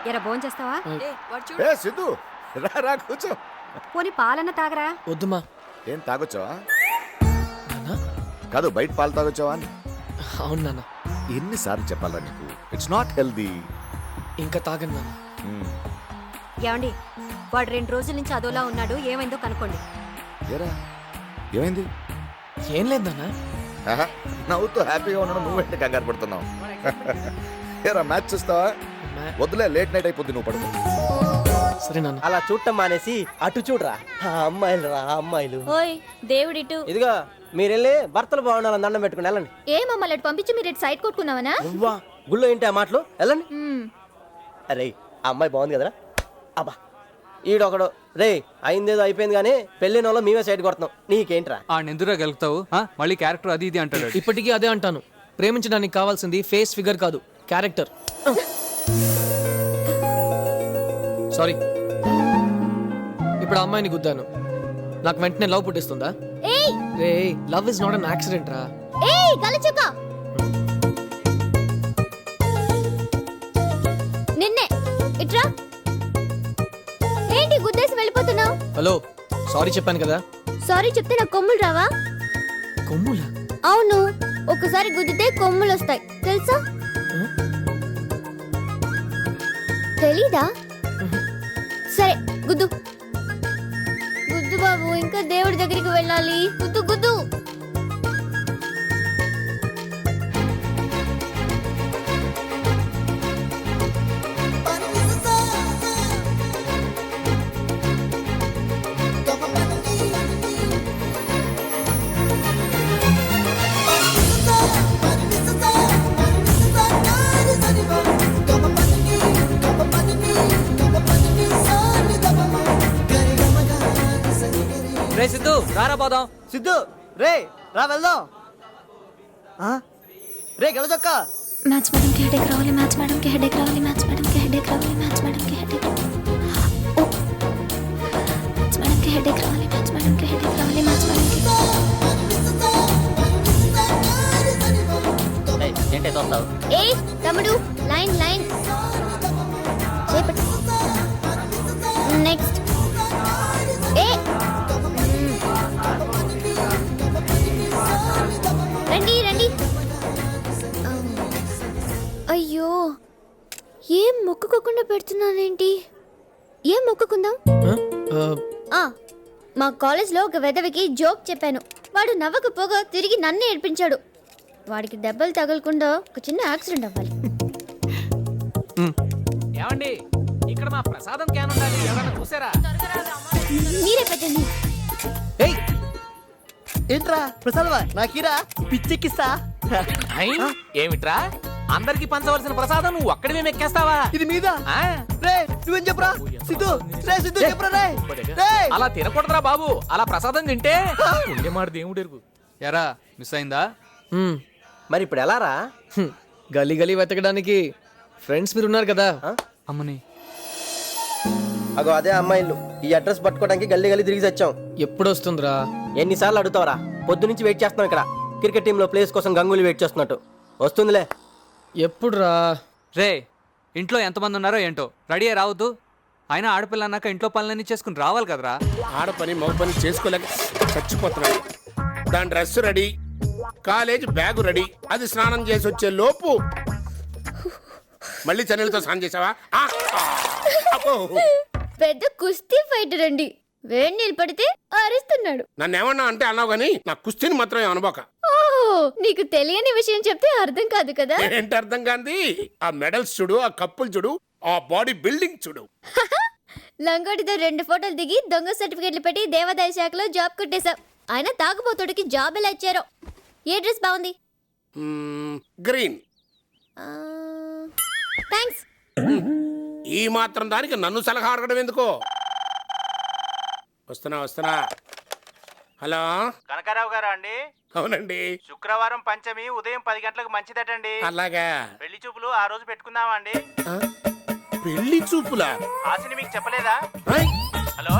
ఎరా భోజనం చేస్తావా? ఏ సిద్ధు రా రా కూర్చో. పోనీ పాలన్న తాగరా? వద్దుమా. ఏం తాగొచ్చావా? కాదు బయట పాలు తాగొచ్చావా అని. అవును నాన్న. ఎన్నిసార్లు చెప్పాలా నీకు, ఇట్స్ నాట్ హెల్దీ. ఇంకా తాగను నాన్న. ఏమండి, వాడు 2 రోజుల నుంచి అదోలా ఉన్నాడు, ఏమైందో కనుక్కోండి. ఏరా ఏమైంది? ఏం లేదు నాన్న. నవ్వుతూ హ్యాపీగా ఉన్నాడు, నువ్వేంటి కంగారు పడుతున్నావు? ఏరా మ్యాచ్ చూస్తావా? వద్దులే, లేట్ నైట్ అయిపోద్ది, నువ్వు పడుకో. సరే నాన్న. అలా చూడటం మానేసి అటు చూడరా, అమ్మాయిలు రా అమ్మాయిలు. ఓయ్ దేవుడిటు. ఇదిగో మీరెళ్ళి భర్తలు బాగుండాలని దండం పెట్టుకుని వెళ్ళండి. ఏ మమ్మల్ని అటు పంపించి మీరు ఇటు సైడ్ కొట్టుకున్నావనా? నువ్వా గుళ్ళో ఏంటి ఆ మాటలు? వెళ్ళండి. అరే ఆ అమ్మాయి బాగుంది కదరా. అబ్బా ఈడొకడు రే అయిందేదో అయిపోయింది కానీ పెళ్ళిన వాళ్ళు మేమే సైడ్ కొడుతున్నాం, నీకేంట్రా? ఎందుకురా గెలుగుతావు? మళ్ళీ క్యారెక్టర్ అది ఇది అంటాడు. ఇప్పటికీ అదే అంటాను. ప్రేమించడానికి కావాల్సింది ఫేస్ ఫిగర్ కాదు, క్యారెక్టర్. సారీ. ఇప్పుడు ఆ అమ్మాయిని గుద్దాను, నాకు వెంటనే లవ్ పుట్టిస్తుందా? రే love is not an accident రా. నిన్నే ఇట్రా. ఏంటి గుద్దేసి వెళ్ళిపోతున్నావు? హలో, సారీ చెప్పాను కదా. సారీ చెప్తే నాకు కొమ్ములు రావా? కొమ్ములా? అవును, ఒకసారి గుద్దితే కొమ్ములు వస్తాయి, తెలుసా? తెలీదా? సరే గుద్దు గుద్దు బాబు, ఇంకా దేవుడి దగ్గరికి వెళ్ళాలి. గుద్దు గుద్దు. రే సిద్ధు, రారా పోదాం. సిద్ధు రే రా వెళ్దాం. రే గెలచొక్క. మ్యాథ్స్ మేడం కి హెడేక్ రావాలి, మ్యాథ్స్ మేడం కి హెడేక్ రావాలి, మ్యాథ్స్ మేడం కి హెడేక్ రావాలి, మ్యాథ్స్ మేడం కి హెడేక్ మ్యాథ్స్ మేడం కి హెడేక్ రావాలి, మ్యాథ్స్ మేడం కి హెడేక్ రావాలి, మ్యాథ్స్ మేడం కి. ఏంటే చూస్తావు? ఏ తమ్ముడు, లైన్ లైన్ చేపట్టు. నెక్స్ట్. ఏ రండి రండి. అయ్యో, ఏం మొక్కుకోకుండా పెడుతున్నానేంటి? ఏం మొక్కుకుందాం? మా కాలేజ్లో ఒక వెధవికి జోక్ చెప్పాను, వాడు నవ్వకపోగా తిరిగి నన్నే ఏడ్పించాడు. వాడికి దెబ్బలు తగలకుండా ఒక చిన్న యాక్సిడెంట్ అవ్వాలి. ఏమండి, ఇక్కడ మా ప్రసాదం క్యాన్ ఉండాలి, ఎవరైనా చూసారా? మీరే పెట్టండి. ఏంట్రా ప్రసాదవా? నాకీరా పిచ్చెక్కిస్తా. ఏమిట్రా, అందరికి పంచవలసిన ప్రసాదం నువ్వు ఒక్కడివే మెక్కేస్తావా? ఇది మీద రే నువ్వేం చెప్పరా సిద్ధు? రే సిద్ధు చెప్పరా రే. అలా తినకూడదురా బాబు, అలా ప్రసాదం తింటే మాట దేవుడు ఎరుగు. ఎరా మిస్ అయిందా? మరి ఇప్పుడు ఎలా రా? గలీ గలీ వెతకడానికి ఫ్రెండ్స్ మీరు ఉన్నారు కదా. అమ్మని అగో అదే అమ్మాయిలు. ఈ అడ్రస్ పట్టుకోవడానికి గల్లీ గల్లీ తిరిగి వచ్చాం. ఎప్పుడు వస్తుందిరా? ఎన్నిసార్లు అడుగుతావరా? పొద్దు నుంచి వెయిట్ చేస్తున్నాం ఇక్కడ. క్రికెట్ టీంలో ప్లేస్ కోసం గంగూలీ వెయిట్ చేస్తున్నట్టు. వస్తుందిలే. ఎప్పుడు రా? రే, ఇంట్లో ఎంతమంది ఉన్నారో ఏంటో, రెడీ అయ్యి రావద్దు. అయినా ఆడపిల్ల అన్నాక ఇంట్లో పనులన్నీ చేసుకుని రావాలి కదరా. ఆడపని మగ పని చేసుకోలేక చచ్చిపోతున్నాడు. దాని dress ready, college bag ready, అది స్నానం చేసి వచ్చే లోపు మళ్ళీ చన్నీళ్ళతో స్నానం చేసావా? పెద్ద కుస్తీ ఫైటర్ అండి. వేడి నీళ్ళు పడితే అరుస్తున్నాడు. నన్ను ఏమన్నా అంటే అన్నావు గానీ నా కుస్తీని మాత్రం ఏమనబోక. ఓహో, నీకు తెలియని విషయం చెప్తే అర్థం కాదు కదా. ఏంటి అర్థం కాంది? ఆ మెడల్స్ చూడు, ఆ కప్పులు చూడు, ఆ బాడీ బిల్డింగ్ చూడు. లంగోటితో 2 ఫోటోలు దిగి దొంగ సర్టిఫికెట్లు పెట్టి దేవాదాయ శాఖలో జాబ్ కొట్టేశావు. ఆయన తాగుబోతుడికి జాబ్ ఎలా ఇచ్చారో. ఏ డ్రెస్ బాగుంది? గ్రీన్. థ్యాంక్స్. ఈ మాత్రం దానికి నన్ను సలహా అడగడం ఎందుకో. వస్తున్నా. హలో, కనకారావు గారా అండి? అవునండి. శుక్రవారం పంచమి ఉదయం 10 గంటలకు మంచిదటండి. అలాగా. పెళ్లి చూపులు ఆ రోజు పెట్టుకుందామా అండి? పెళ్లి చూపులా? ఆశని మీకు చెప్పలేదా? హలో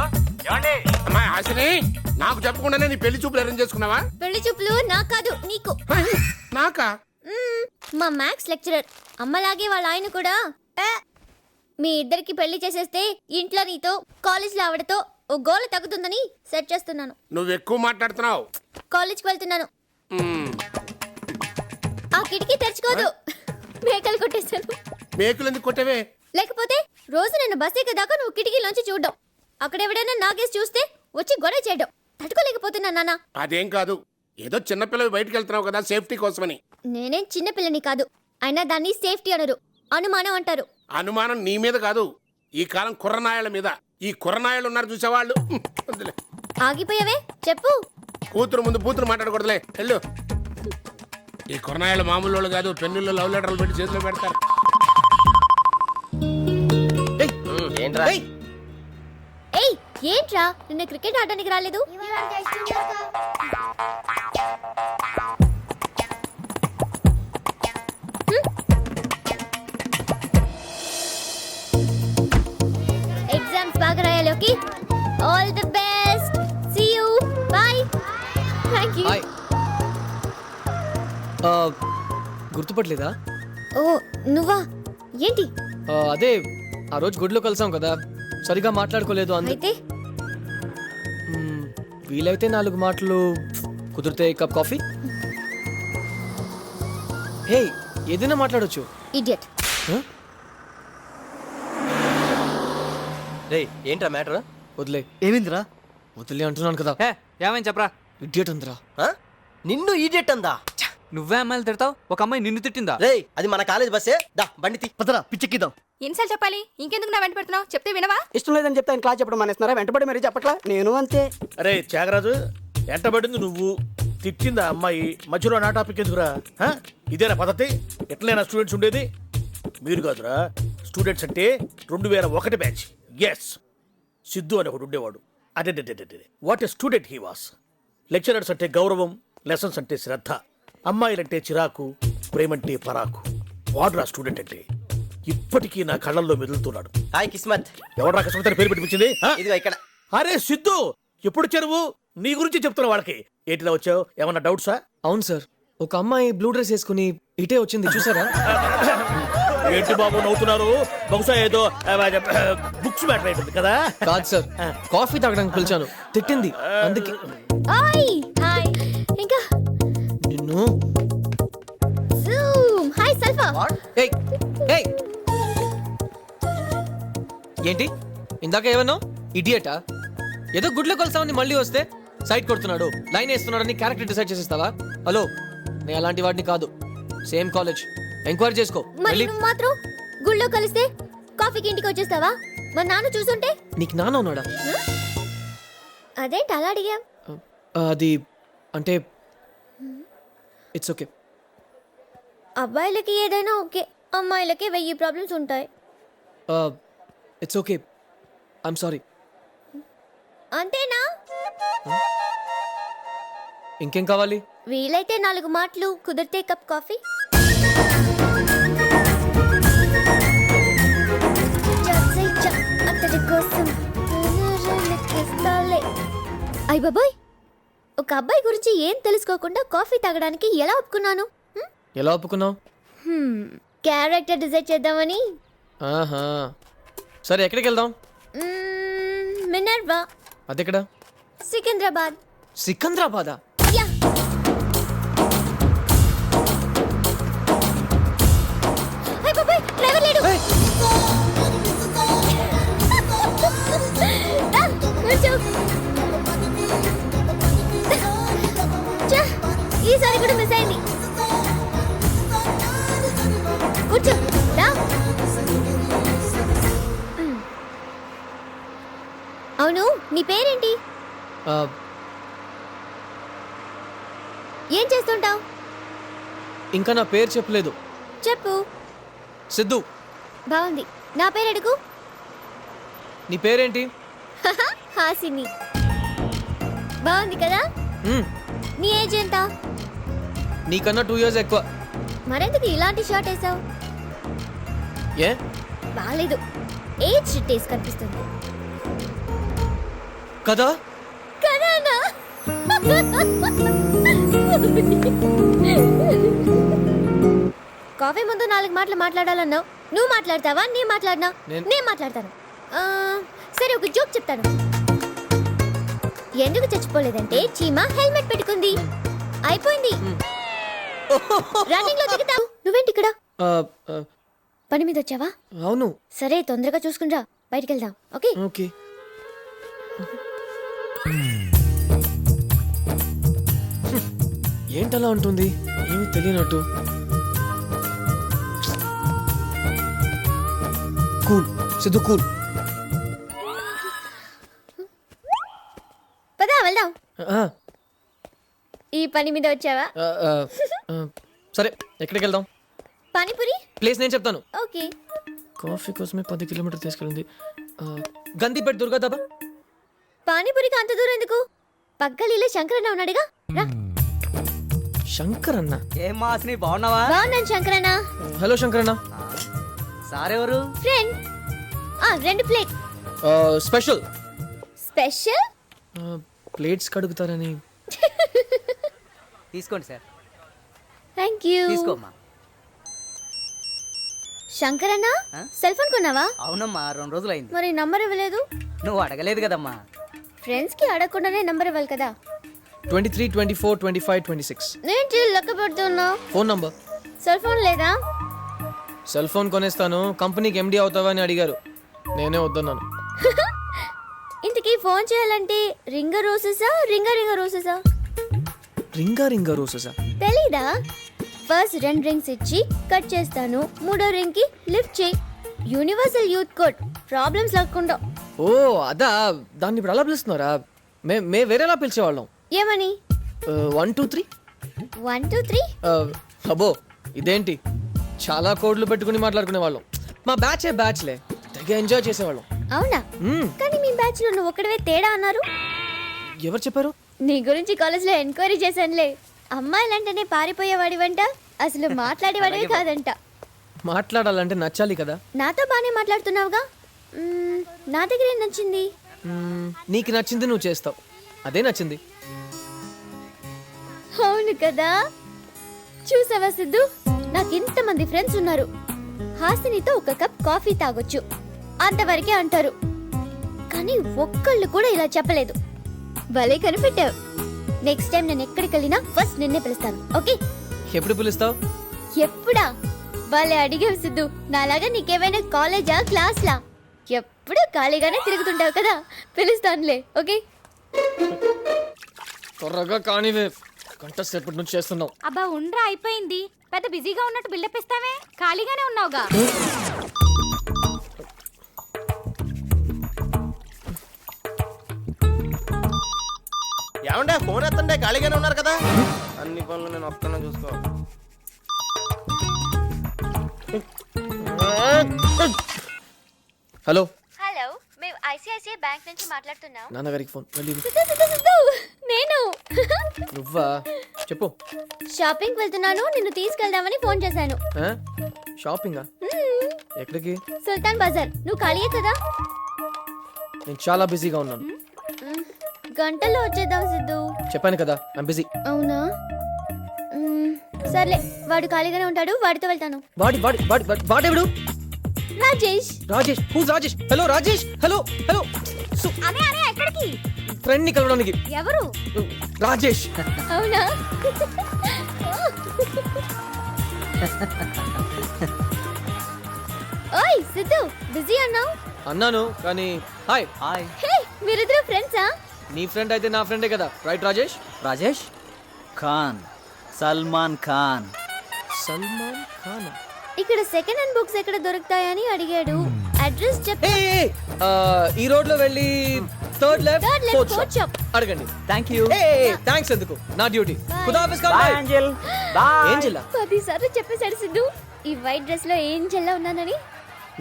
ఏమండి? అమ్మాయి ఆశని, నాకు చెప్పకుండానే నీ పెళ్లి చూపులు అరేంజ్ చేసుకున్నావా? పెళ్లి చూపులు నాకు కాదు, నీకు. నాకా? మా మ్యాథ్స్ లెక్చరర్. అమ్మలాగే వాళ్ళ ఆయన కూడా మీ ఇద్దరికి పెళ్లి చేసేస్తే ఇంట్లో నీతో కాలేజ్లో ఆవిడతో ఓ గోల తగ్గుతుందని సెట్ చేస్తున్నాను. నువ్వు ఎక్కువ మాట్లాడుతున్నావు. కాలేజ్కి వెళ్తున్నాను. ఆ కిటికీ తెరుచుకోదు. మేకలు కొట్టేశాను. మేకులు ఎందుకు కొట్టవే? లేకపోతే రోజు నేను బస్ ఎక్కేదాకా నువ్వు కిటికీలోంచి చూడడం, అక్కడ ఎవడైనా నాగేసి చూస్తే వచ్చి గొడవ చేయడం తట్టుకోలేకపోతున్నా నాన్న. అదేం కాదు, ఏదో చిన్నపిల్లవి బయటకు వెళ్తున్నావు కదా, సేఫ్టీ కోసమని. నేనేం చిన్నపిల్లని కాదు, అయినా దాన్ని సేఫ్టీ అనరు, అనుమానం అంటారు. అనుమానం నీ మీద కాదు, ఈ కాలం కుర్రనాయల మీద. ఈ కుర్రనాయలు ఉన్నారు చూసేవాళ్ళు. వద్దులే. ఆగిపోయావే చెప్పు. కూతురు ముందు కూతురు మాట్లాడకూడదులే, వెళ్ళు. ఈ కుర్రనాయలు మామూలు వాళ్ళు కాదు, పెన్నుల్లో లవ్ లెటర్లు పెట్టి చేతిలో పెడతారు. ఏంట్రా? ఏయ్ ఏంట్రా, నిన్న క్రికెట్ ఆడడానికి రాలేదు? ఎగ్జామ్స్ బాగా రాయాలి. Okay, all the best. See you, bye. Thank you. Hi. గుర్తుపట్టలేదా? ఓ నువ్వా? ఏంటి? అదే ఆ రోజు గుడిలో కలిసాం కదా, సరిగా మాట్లాడుకోలేదు అయితే వీలైతే 4 మాటలు, కుదిరితే కప్ కాఫీ. హే, ఏదైనా మాట్లాడొచ్చు. ఇడియట్. రేయ్ ఏంట్రా మ్యాటర్? వదిలే. ఏమిందిరా? వదిలే అంటున్నాను కదా. ఏ ఏమని చెప్పరా? ఇడియట్ అంతరా. నిన్ను ఈడియట్ అందా? నువ్వే అమ్మాయిలు తిడతావు, ఒక అమ్మాయి నిన్ను తిట్టిందా? రేయ్ అది మన కాలేజ్ బస్సే, దా బండి తీ. పదరా పిచ్చెక్కిద్దాం. ఎన్నిసార్లు చెప్పాలి? ఇంకెందుకు నా వెంట పెడుతున్నావు? చెప్తే వినవా? ఇష్టం లేదని చెప్తే ఆయన క్లాస్ చెప్పడం మానేస్తున్నారా? వెంటబడి మరీ చెప్పట్లా? నేను అంతే. అరే త్యాగరాజు, ఎంటబడింది నువ్వు, తిట్టిందా అమ్మాయి, మధ్యలో నా టాపిక్ ఎందుకురా? ఇదేనా పద్ధతి? ఎట్లైనా స్టూడెంట్స్ ఉండేది? మీరు కాదురా, స్టూడెంట్స్ అంటే 2001 బ్యాచ్. ఎస్, సిద్ధు అని ఒకడు ఉండేవాడు. అదే what a student he was. Lecturers అంటే గౌరవం, లెసన్స్ అంటే శ్రద్ధ, అమ్మాయిలంటే చిరాకు, ప్రేమంటే పరాకు. వాడురా స్టూడెంట్ అంటే. ఇప్పటికీ నా కళ్ళల్లో మెదులుతున్నాడు. హాయ్ కిస్మత్. ఎవరు అకస్మాత్ పేరు పెట్టించింది? ఇదిగో ఇక్కడ. అరే సిద్ధు, ఎప్పుడు చెరువు? నీ గురించి చెప్తున్నా వాళ్ళకి. ఏంటిలా వచ్చావు? ఏమన్నా డౌట్సా? అవును సార్, ఒక అమ్మాయి బ్లూ డ్రెస్ వేసుకుని ఇటే వచ్చింది, చూసారా? ఏంటి బాబు నవ్వుతున్నారు? బహుశా ఏదో బుక్స్ మ్యాటర్ అయిపోయింది కదా. కాదు సార్, కాఫీ తాగడానికి పిలిచాను, తిట్టింది, అందుకే. Hi hi. ఇంకా నిన్ను. జూమ్. Hi sulpha. ఏయ్ ఏయ్, ఏంటి ఇందాక ఏమన్నావు? ఇడియటా? ఏదో గుడ్లో కలిసామని మళ్ళీ వస్తే సైట్ కొడుతున్నాడు, లైన్ వేస్తున్నాడని క్యారెక్టర్ డిసైడ్ చేసేస్తావా? హలో, నేను అలాంటి వాడిని కాదు. సేమ్ కాలేజ్, ఎంక్వైరీ చేసుకో. మరి నువ్వు మాత్రం గుళ్ళో కలిస్తే కాఫీకి ఇంటికి వచ్చేస్తావా? మరి నాన్న చూసుంటే? నీకు నాన్న ఉన్నాడా? అదేంటి అలా అడిగా? అది అంటే ఇట్స్ ఓకే. అబ్బాయిలకి ఏదైనా ఓకే, అమ్మాయిలకి 1000 ప్రాబ్లమ్స్ ఉంటాయి. It's okay, I'm sorry. అంతేనా? ఇంకేం కావాలి? వీలైతే 4 మాటలు, కుదిరితే కప్ కాఫీ. అతడి కోసం అయ్ బాబాయ్, ఒక అబ్బాయి గురించి ఏం తెలుసుకోకుండా కాఫీ తాగడానికి ఎలా ఒప్పుకున్నాను? ఎలా ఒప్పుకున్నావు? క్యారెక్టర్ డిసైడ్ చేద్దామని. ఆహా, సరే ఎక్కడికి వెళ్దాం? మినర్వా. అదెక్కడ? సికింద్రాబాద్. సికింద్రాబాదా? యా. అయ్ బాబాయ్, డ్రైవర్ లేడు. కూర్చో. ఈసారి కూడా మిస్ అయింది. కూర్చో. అవును, నీ పేరేంటి? ఏం చేస్తుంటావు? ఇంకా నా పేరు చెప్పలేదు. చెప్పు. సిద్ధు. బాగుంది. నా పేరు అడుగు. నీ పేరేంటి? హాసిని. బాగుంది కదా? నీ ఏజ్ ఎంత? నీకన్నా 2 years ఎక్కువ. మరెందుకు ఇలాంటి షార్ట్ వేసావు? ఏ బాలేదు, ఏజ్ టేస్ట్ కనిపిస్తుంది కదా? కరానా? కాఫీ ముందు 4 మాటలు మాట్లాడాలన్నావు. నువ్వు మాట్లాడతావా నేను మాట్లాడినా? నేను మాట్లాడతాను. సరే ఒక జోక్ చెప్తాను. ఎందుకు చచ్చిపోలేదంటే చీమ హెల్మెట్ పెట్టుకుంది. అయిపోయింది. రన్నింగ్ లో దిగుతావు. నువ్వేంటి ఇక్కడ? పని మీద వచ్చావా? అవును. సరే తొందరగా చూసుకునిరా, బయటికి వెళ్దాం. Okay okay. ఏంటలా ఉంటుంది, ఏమీ తెలియనట్టు. Cool Siddhu, cool. పదా వెళ్దాం. ఈ పని మీద వచ్చావా? సరే ఎక్కడికి వెళ్దాం? పానీపూరి ప్లేస్ నేను చెప్తాను. ఓకే. కాఫీ కోసమే 10 కిలోమీటర్ తీసుకెళ్ళింది. గందిపేట దుర్గా దాబా. పానీపూరికి అంత దూరం ఎందుకు? పక్కలీలో శంకరన్న ఉన్నాడుగా, రా. శంకర్ అన్న? ఏం మాస్ని బాగున్నావా? బాగున్నాను శంకరన్న. హలో శంకర్ అన్న. సారెవరు? Friend. 2 plate special. Special? Plates కడుగుతారని. తీసుకోండి సార్. Thank you. తీసుకోమ్మా. శంకరన్న సెల్ ఫోన్ కొన్నావా? అవునమ్మా, 2 రోజులైంది. మరి నంబర్ ఇవ్వలేదు. నువ్వు అడగలేదు కదమ్మా. ఫ్రెండ్స్ కి అడగకుండానే నంబర్ ఇవ్వాలి కదా. 23, 24, 25, 26. ఏంటి లెక్క పెడుతున్నా? Phone number. సెల్ ఫోన్ లేదా? సెల్ ఫోన్ కొనేస్తాను, కంపెనీకి ఎండి అవుతావా అని అడిగారు, నేనే వద్దన్నాను. ఇంతకీ ఫోన్ చేయాలంటే రింగ రోసెసా రింగ రోసెసా? రింగా రోసెసా? తెలీదా? ఫస్ట్ 2 రింగ్స్ ఇచ్చి కట్ చేస్తాను, 3వ రింగ్ కి లిఫ్ట్ చేయి. యూనివర్సల్ యూత్ కోడ్, ప్రాబ్లమ్స్ లేకుండా. ఓ అదా, దాన్ని ఇప్పుడు అలా పిలుస్తున్నారా? మే వేరేలా పిలిచేవాళ్ళం. ఏమని? 1 2 3. 1 2 3. అబ్బో ఇదేంటి, చాలా కోడ్లు పెట్టుకుని మాట్లాడుకునే వాళ్ళం. మా బ్యాచ్లే తెగ ఎంజాయ్ చేసేవాళ్ళం. అవునా? కానీ మీ బ్యాచ్ లో నువ్వు ఒక్కడవే తేడా అన్నారు. ఎవరు చెప్పారు? నీ గురించి కాలేజ్ లో ఎంక్వైరీ చేశానులే. అమ్మాయిలంటేనే పారిపోయేవాడి వంట, అసలు మాట్లాడేవాడివి కాదంట. మాట్లాడాలంటే నచ్చాలి కదా. నాతో బానే మాట్లాడుతున్నావుగా. నా దగ్గర ఏం నచ్చింది? నీకు నచ్చింది నువ్వు చేస్తావు, అదే నచ్చింది. అవును కదా. చూసావా సిద్ధు, నాకు ఇంతమంది ఫ్రెండ్స్ ఉన్నారు. హాసినితో 1 కప్ కాఫీ తాగొచ్చు, అంతవరకే అంటారు. కానీ ఒక్కళ్ళు కూడా ఇలా చెప్పలేదు. భలే కనిపెట్టావు. నెక్స్ట్ టైం నేను ఎక్కడికి వెళ్ళినా ఫస్ట్ నిన్నే పిలుస్తాను. ఓకే? ఎప్పుడు పిలుస్తావు? ఎప్పుడా? భలే అడిగావు సిద్ధు. నాలాగా నీకేమైనా కాలేజా క్లాస్లా? ఎప్పుడు ఖాళీగానే తిరుగుతుంటావు కదా, పిలుస్తానులే. ఓకే? త్వరగా కానివే, గంట సేపటి నుంచి చేస్తున్నావు. అబ్బా ఉండ్రా, అయిపోయింది. పెద్ద బిజీగా ఉన్నట్టు బిల్డప్ ఇస్తావే, ఖాళీగానే ఉన్నావుగా. ఏమంటే ఫోన్ ఎత్తండి, ఖాళీగానే ఉన్నారు కదా. అన్ని పనులు నేను ఒక్కనే చూసుకో. హలో. హలో, మేము ఐసిఐసిఐ బ్యాంక్ నుంచి మాట్లాడుతున్నాం. నాన్నగారికి ఫోన్. నేను. నువ్వా? చెప్పు. షాపింగ్ వెళ్తున్నాను, నిన్ను తీసుకెళ్దామని ఫోన్ చేశాను. షాపింగా? ఎక్కడికి? సుల్తాన్ బజార్. నువ్వు ఖాళీయే కదా? నేను చాలా బిజీగా ఉన్నాను. గంటల్లో వచ్చేద్దాం సిద్ధు. చెప్పాను కదా, ఐమ్ బిజీ. అవునా? సర్లే, వాడు ఖాళీగానే ఉంటాడు, వాడితో వెళ్తాను. వాడెవడు? Rajesh. Who's Rajesh? Hello Rajesh. Hello. అనే అనే ఎక్కడికి? ఫ్రెండ్ ని కలవడానికి. ఎవరు? రాజేష్. అవునా? ఓయ్ సిద్ధు, బిజీ అన్నావు. అన్నాను కానీ. హాయ్. హే, మీరిద్దరు ఫ్రెండ్సా? నీ ఫ్రెండ్ అయితే నా ఫ్రెండే కదా, రైట్ రాజేష్? రాజేష్ ఖాన్, సల్మాన్ ఖాన్. సల్మాన్ ఖాన్. ఇక్కడ సెకండ్ హ్యాండ్ బుక్స్ ఎక్కడ దొరుకుతాయని అడిగాడు. అడ్రస్ చెప్పు. ఈ రోడ్ లో వెళ్ళి థర్డ్ లెఫ్ట్ ఫోర్త్ షాప్. అడగండి. Thank you. థ్యాంక్స్ ఎందుకు, నా డ్యూటీ. ఖుదాఫిజ్. ఏంజెల్. ఏంజెలా? 10 సార్లు చెప్పేశాడు సిద్ధు ఈ వైట్ డ్రెస్ లో ఏం చెల్లా ఉన్నానని.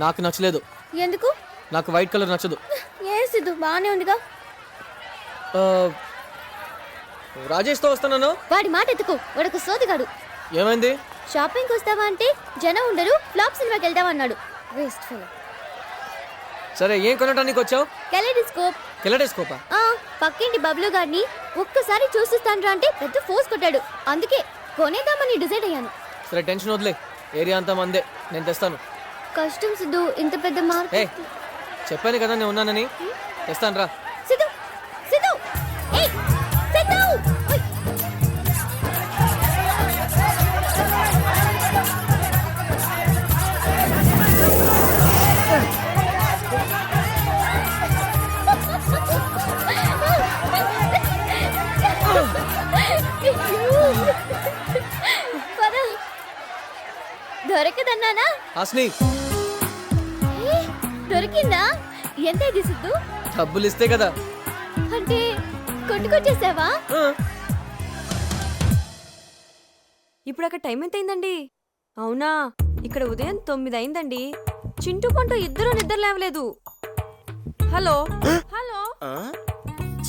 నాకు నచ్చలేదు. ఎందుకు? నాకు వైట్ కలర్ నచ్చదు. ఏ సిద్ధు, బానే ఉందిగా. రాజేష్ తో వస్తున్నాను. వాడి మాట ఎత్తుకు, వాడొక సోదిగాడు. ఏమైంది? షాపింగ్ వస్తావా అంటే జనం ఉండరు, ఫ్లాప్ సినిమాకి వెళ్దామన్నాడు. Waste fellow. సరే, ఏం కొనడానికి వచ్చావు? కెలెడోస్కోప్. కెలెడోస్కోపా? పక్కింటి బబ్లు గారిని ఒక్కసారి చూసిస్తాను అంటే పెద్ద ఫోర్స్ కొట్టాడు. అందుకే కొనేద్దామని డిసైడ్ అయ్యాను. సరే, టెన్షన్ వదిలే. ఏరియా అంతా మందే, నేను తెస్తాను. కష్టం సిద్ధు, ఇంత పెద్ద మార్క్. ఏ చెప్పాను కదా నేను ఉన్నానని, తెస్తాను రా. సిద్ధు సిద్ధు ఏయ్ సిద్ధు ఓయ్. పద. దొరకదన్నానా? హాస్ని, ఏ, దొరికిందా? ఎంత ఇది సిద్ధు? డబ్బులు ఇస్తే కదా. అంటే కొట్టుకొచ్చేసావా? ఆ, ఇప్పుడు అక్కడ టైం ఎంత అయిందండి? అవునా, ఇక్కడ ఉదయం 9 అయిందండి. చింటూ పంటూ ఇద్దరు నిద్ర లేవలేదు. హలో హలో,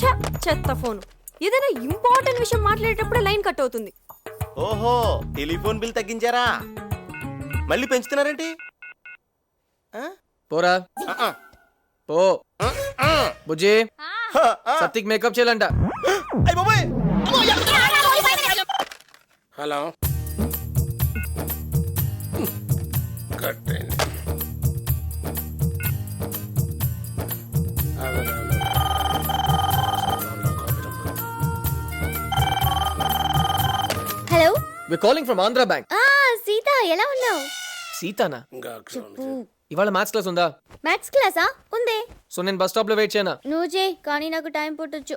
ఛ, చెత్త ఫోన్. ఏదైనా ఇంపార్టెంట్ విషయం మాట్లాడేటప్పుడు లైన్ కట్ అవుతుంది. ఓహో, టెలిఫోన్ బిల్ తగ్గించారా? మళ్ళీ పెంచుతున్నారేంటి? పోరా పో. బుజ్జి, సత్తికి మేకప్ చేయాలంట. హలో కట్టండి. Hello. We calling from Andhra bank. Sita, ఎలా ఉన్నావు? సీతానా? ఇంకా అక్షరం ఇవాళ మ్యాథ్స్ క్లాస్ ఉందా? మ్యాథ్స్ క్లాసా? ఉందే. సో నేను బస్ స్టాప్ లో వెయిట్ చేయనా? నువ్వు చేయి, కానీ నాకు టైం పుట్టొచ్చు.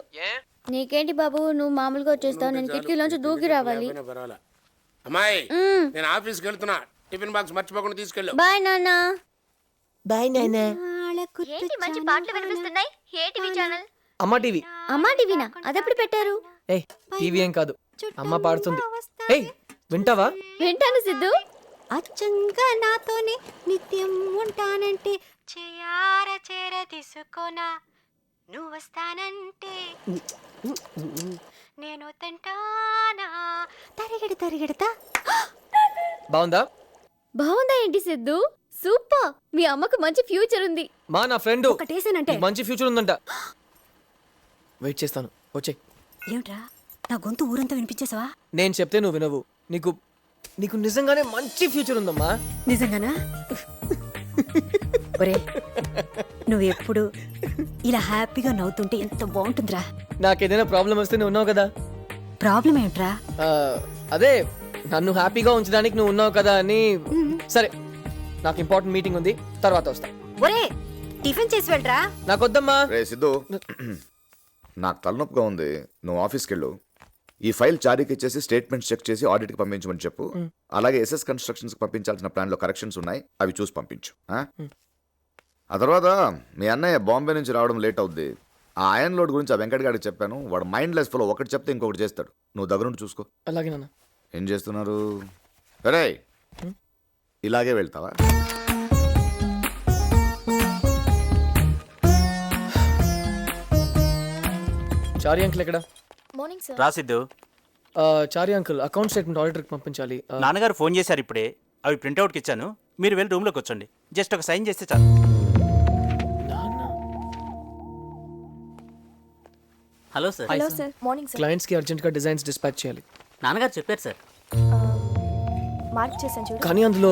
నీకేంటి బాబు, నువ్వు మామూలుగా వచ్చేస్తావు, నేను కిటికీలోంచి దూకి రావాలి. పర్వాలా. అమ్మాయి, నేను ఆఫీస్కి వెళ్తున్నా. టిఫిన్ బాక్స్ మర్చిపోకుండా తీసుకెళ్ళు. బాయ్ నాన్న. బాయ్ నాన్న. ఏంటి మంచి పాటలు వినిపిస్తున్నాయి? ఏ టీవీ ఛానల్? అమ్మ టీవీ. అమ్మా టీవీనా? అదెప్పుడు పెట్టారు? ఏయ్, టీవీ ఏం కాదు, అమ్మ పాడుతుంది. ఏయ్, వింటావా? వింటాను సిద్ధు. అచ్చంగా నాతోనే నిత్యం ఉంటానంటే చేయార చేర తీసుకోనా, నువ్వు వస్తానంటే నేను తింటానా, తరిగెడతా. బాగుందా? బాగుందా ఏంటి సిద్ధు? సూపర్. మీ అమ్మకు మంచి ఫ్యూచర్ ఉంది. మా నా ఫ్రెండ్ ఒకటేసానంటే మంచి ఫ్యూచర్ ఉందంట. వెయిట్ చేస్తాను, వచ్చే. ఏమిట్రా, నా గొంతు ఊరంతా వినిపించేసావా? నేను చెప్తే నువ్వు వినవు. నీకు నీకు నిజంగానే మంచి ఫ్యూచర్ ఉందమ్మా. నిజంగానా? ఒరే, నువ్వు ఎప్పుడు ఇలా హ్యాపీగా నవ్వుతుంటే ఎంత బాగుంటుందిరా. నాకేదైనా ప్రాబ్లం వస్తే నువ్వు ఉన్నావు కదా. ప్రాబ్లం ఏమిట్రా? ఆ, అదే నన్ను హ్యాపీగా ఉంచడానికి నువ్వు ఉన్నావు కదా అని. సరే, నాకు ఇంపార్టెంట్ మీటింగ్ ఉంది, తర్వాత వస్తా. ఒరే, టిఫిన్ చేసి వెళ్ళరా. నాకొద్దమ్మా. రే సిద్ధు, నాకు తలనొప్పిగా ఉంది, నువ్వు ఆఫీస్కి వెళ్ళు. ఈ ఫైల్ చారీకి ఇచ్చేసి స్టేట్మెంట్స్ చెక్ చేసి ఆడిట్కి పంపించమని చెప్పు. అలాగే ఎస్ఎస్ కన్స్ట్రక్షన్స్కి పంపించాల్సిన ప్లాన్లో కరెక్షన్స్ ఉన్నాయి, అవి చూసి పంపించు. ఆ తర్వాత మీ అన్నయ్య బాంబే నుంచి రావడం లేట్ అవుద్ది. ఆ ఐరన్ లోడ్ గురించి ఆ వెంకట్ గారికి చెప్పాను. వాడు మైండ్ లెస్ ఫలో, ఒకటి చెప్తే ఇంకొకటి చేస్తాడు. నువ్వు దగ్గరుండి చూసుకో. అలాగే నాన్న. ఏం చేస్తున్నారు? అరే, ఇలాగే వెళ్తావా? చారి అంకుల్ ఎక్కడ? Morning sir. రాసిద్దు చారి అంకుల్ అకౌంట్ స్టేట్మెంట్ ఆడిటర్కి పంపించాలి. నాన్నగారు ఫోన్ చేశారు ఇప్పుడే. అవి ప్రింట్అవుట్కి ఇచ్చాను. మీరు వెళ్ళి రూమ్లోకి వచ్చండి. జస్ట్ ఒక సైన్ చేస్తే చాలు. Hello sir. Hello sir. Morning sir. క్లయింట్స్కి అర్జెంట్గా డిజైన్స్ డిస్పాచ్ చేయాలి. నాన్నగారు చెప్పారు సార్. మార్క్ చేశాను చూడు. కానీ అందులో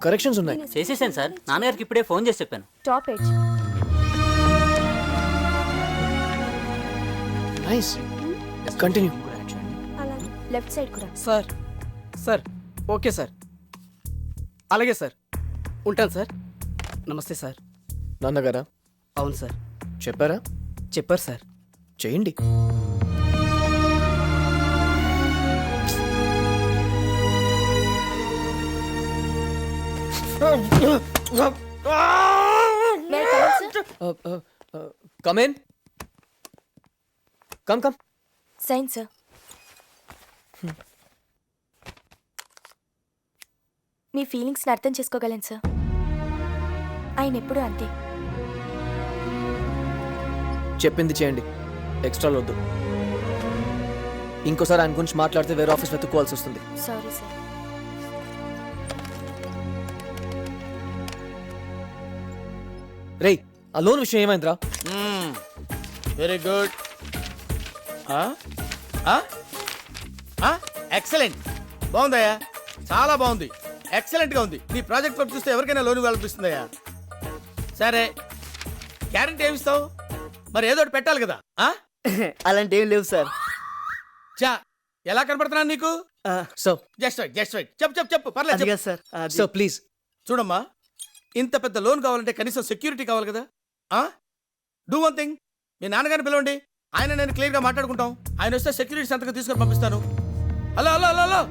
కరెక్షన్స్ ఉన్నాయి. చేసేసాను సార్. నాన్నగారికి ఇప్పుడే ఫోన్ చేసి చెప్పాను. Top edge. Nice, continue. అలాగే లెఫ్ట్ సైడ్ కూడా. సార్ సార్ ఓకే సార్, అలాగే సార్, ఉంటాను సార్. నమస్తే సార్. నాన్నగారా? అవును సార్. చెప్పారా? చెప్పారు సార్. చేయండి. Come in. Come. Sign sir. మీ ఫీలింగ్స్ని అర్థం చేసుకోగలను సార్. ఆయన ఎప్పుడూ అంతే. చెప్పింది చేయండి, ఎక్స్ట్రాలు వద్దు. ఇంకోసారి ఆయన గురించి మాట్లాడితే వేరే ఆఫీస్ వెతుక్కోవాల్సి వస్తుంది. Sorry sir. రేయ్, ఆ లోన్ విషయం ఏమైందిరా? Very good. ఎక్సలెంట్. బాగుందయ్యా, చాలా బాగుంది. ఎక్సలెంట్ గా ఉంది. నీ ప్రాజెక్ట్ వర్క్ చూస్తే ఎవరికైనా లోన్ ఇవ్వాలనిపిస్తుందయ్యా. సరే గ్యారెంటీ ఏమిస్తావు? మరి ఏదో ఒకటి పెట్టాలి కదా. ఆ? అలాంటి ఏం లేవు సార్. చా ఎలా కనపడుతున్నాను నీకు? సో జస్ట్ రైట్ చెప్పు పర్లేదు. సార్ సో ప్లీజ్ చూడమ్మా, ఇంత పెద్ద లోన్ కావాలంటే కనీసం సెక్యూరిటీ కావాలి కదా. డూ వన్ థింగ్, మీ నాన్నగారిని పిలవండి, ఆయన నేను క్లియర్ గా మాట్లాడుకుంటాం. ఆయన వస్తే సెక్యూరిటీ సంతకం తీసుకొని పంపిస్తాను. హలో హలో హలో హలో,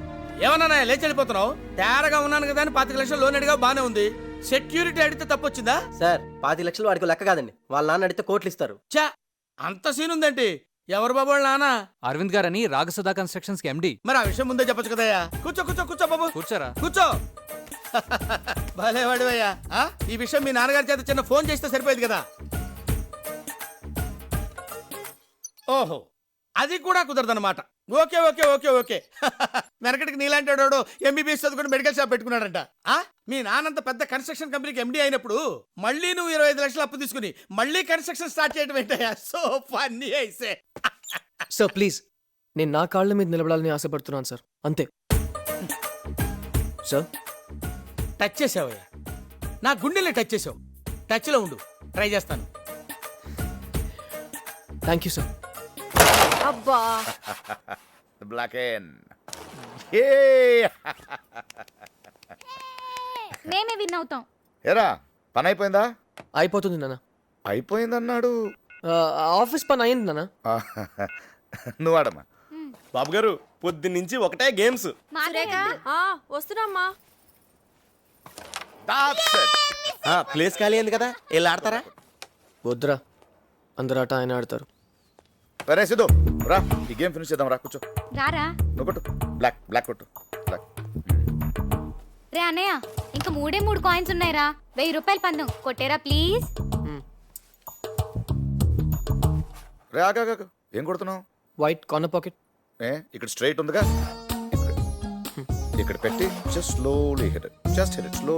ఏమన్నా లేచి వెళ్ళిపోతున్నావు? తేరగా ఉన్నాను కదా అని 25 లక్షలు లోన్ అడిగా బానే ఉంది. సెక్యూరిటీ అడిగితే తప్పొచ్చిందా? సార్ 25 లక్షలు వాడికి లెక్క కాదండి. వాళ్ళ నాన్న అడిగితే కోట్లు ఇస్తారు. చా అంత సీన్ ఉందేంటి? ఎవరు బాబు వాళ్ళ నాన్న? అరవింద్ గారని రాగసుధా కన్స్ట్రక్షన్స్ కి ఎండి. మరి ఆ విషయం ముందే చెప్పొచ్చు కదయ్యా. కూర్చో బాబు, కూర్చోరా. కూర్చో. భలే వాడివయ్యా. ఈ విషయం మీ నాన్నగారి చేత చిన్న ఫోన్ చేస్తే సరిపోయేది కదా. ఓహో, అది కూడా కుదరదన్నమాట. Okay okay okay okay. వెనకటికి నీలాంటి వాడు ఎంబీబీఎస్ చదువుకుని మెడికల్ షాప్ పెట్టుకున్నాడంట. మీ నాన్నంత పెద్ద కన్స్ట్రక్షన్ కంపెనీకి ఎండీ అయినప్పుడు మళ్ళీ నువ్వు 25 లక్షలు అప్పు తీసుకుని మళ్ళీ కన్స్ట్రక్షన్ స్టార్ట్ చేయడం ఏంటయ్యా? సో ఫన్నీ అయితే. సార్ ప్లీజ్, నేను నా కాళ్ళ మీద నిలబడాలని ఆశపడుతున్నాను సార్, అంతే. సార్ టచ్ చేసావయ్యా, నా గుండెలే టచ్ చేసావు. టచ్లో ఉండు, ట్రై చేస్తాను. Thank you sir. అబ్బా బ్లాక్ ఎన్. మేమే విన్ అవుతాం. ఏరా పని అయిపోయిందా? అయిపోతుంది నాన్న. అయిపోయిందన్నాడు. ఆఫీస్ పని అయింది నాన్న. నువ్వు ఆడమ్మా. బాబు గారు పొద్దున్నుంచి ఒకటే గేమ్స్. వస్తున్నామ్మా. ప్లేస్ ఖాళీ అయింది కదా, వెళ్ళి ఆడతారా? వద్దురా, అందరు ఆట ఆయన ఆడతారు. రే సిద్ధు రా, ఈ గేమ్ ఫినిష్ చేద్దాం. రా కూర్చో. రారా నువ్వు కొట్టు, బ్లాక్ కొట్టు. బ్లాక్. రే అన్నయ్య, ఇంకా 3 కాయిన్స్ ఉన్నాయిరా. 1000 రూపాయలు పందెం కొట్టేరా ప్లీజ్. రే ఆగా, ఏం కొడుతున్నావు? White corner pocket. ఇక్కడ స్ట్రైట్ ఉందిగా, ఇక్కడ పెట్టి just slowly hit it. Just hit it slow.